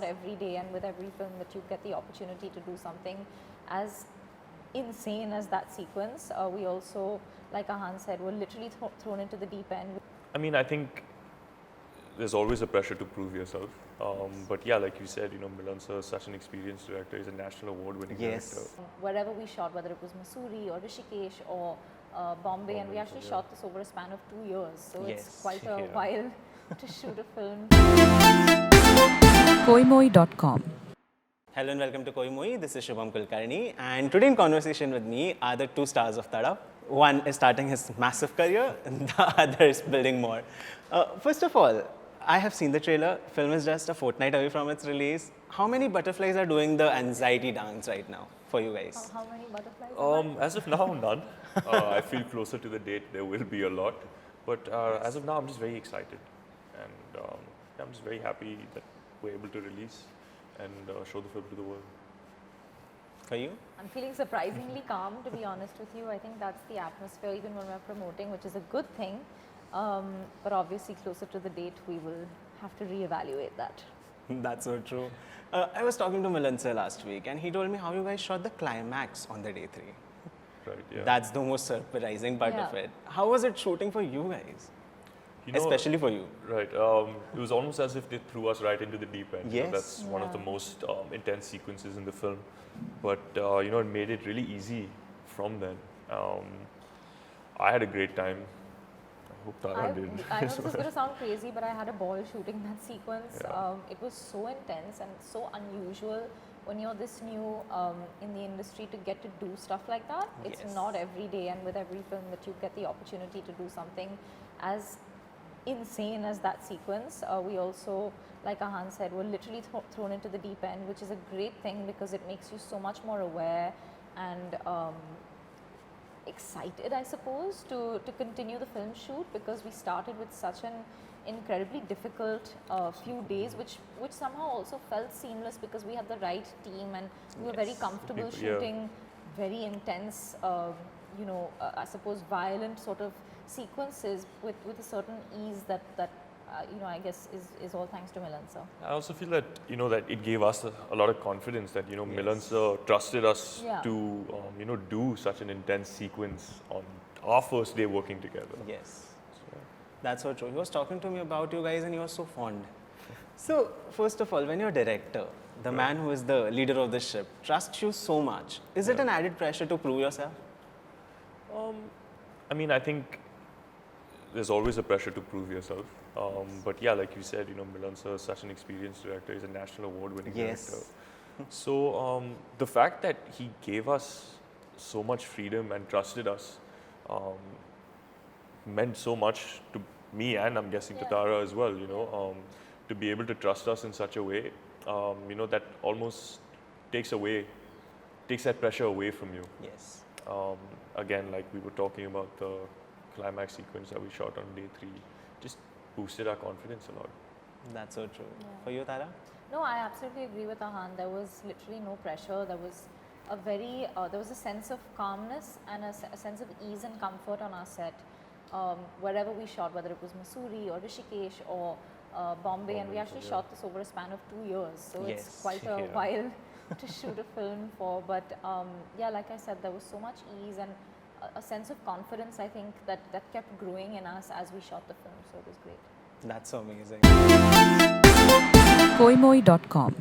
not every day and with every film that you get the opportunity to do something as insane as that sequence. We also, like Ahan said, were literally thrown into the deep end. I mean, I think there's always a pressure to prove yourself. But yeah, like you said, Milan sir is such an experienced director. He's a national award-winning director. Wherever we shot, whether it was Mussoorie or Rishikesh or Bombay, and we actually shot this over a span of 2 years. So it's quite a while to shoot a film. Koimoi.com. Hello and welcome to Koimoi. This is Shubham Kulkarni, and today in conversation with me are the two stars of Tada. One is starting his massive career, and the other is building more. First of all, I have seen the trailer. Film is just a fortnight away from its release. How many butterflies are doing the anxiety dance right now for you guys? How many butterflies? As of now, none. I feel closer to the date, there will be a lot. But as of now, I'm just very excited. And I'm just very happy that we're able to release and show the film to the world. For you? I'm feeling surprisingly calm, to be honest with you. I think that's the atmosphere even when we're promoting, which is a good thing. But obviously closer to the date, we will have to reevaluate that. That's so true. I was talking to Milan sir last week, and he told me how you guys shot the climax on the day 3. Right, yeah. That's the most surprising part of it. How was it shooting for you guys? Especially for you. Right. It was almost as if they threw us right into the deep end. Yes. That's one of the most intense sequences in the film. But, it made it really easy from then. I had a great time. I hope Tara did. I know this is going to sound crazy, but I had a ball shooting that sequence. Yeah. It was so intense and so unusual when you're this new in the industry to get to do stuff like that. It's not every day and with every film that you get the opportunity to do something as insane as that sequence. We also, like Ahan said, were literally thrown into the deep end, which is a great thing because it makes you so much more aware and excited, I suppose, to continue the film shoot, because we started with such an incredibly difficult few days, which somehow also felt seamless because we had the right team and we were very comfortable shooting very intense, I suppose violent sort of sequences with a certain ease that I guess is all thanks to Milan sir. I also feel that, that it gave us a lot of confidence that, Milan sir trusted us to, do such an intense sequence on our first day working together. Yes. That's so true. He was talking to me about you guys and he was so fond. So, first of all, when you're a director, the man who is the leader of the ship trusts you so much, is it an added pressure to prove yourself? I mean, I think there's always a pressure to prove yourself. But yeah, like you said, Milan sir is such an experienced director. He's a national award-winning director. So the fact that he gave us so much freedom and trusted us meant so much to me, and I'm guessing to Tara as well, to be able to trust us in such a way, that almost takes that pressure away from you. Yes. Again, like we were talking about the climax sequence that we shot on day 3, just boosted our confidence a lot. That's so true. For you, Tara? No, I absolutely agree with Ahan. There was literally no pressure. There was there was a sense of calmness and a sense of ease and comfort on our set. Wherever we shot, whether it was Mussoorie or Rishikesh or Bombay, and we actually shot this over a span of 2 years. So it's quite a while to shoot a film for. But like I said, there was so much ease and a sense of confidence, I think, that kept growing in us as we shot the film. So it was great. That's so amazing. Koimoi.com.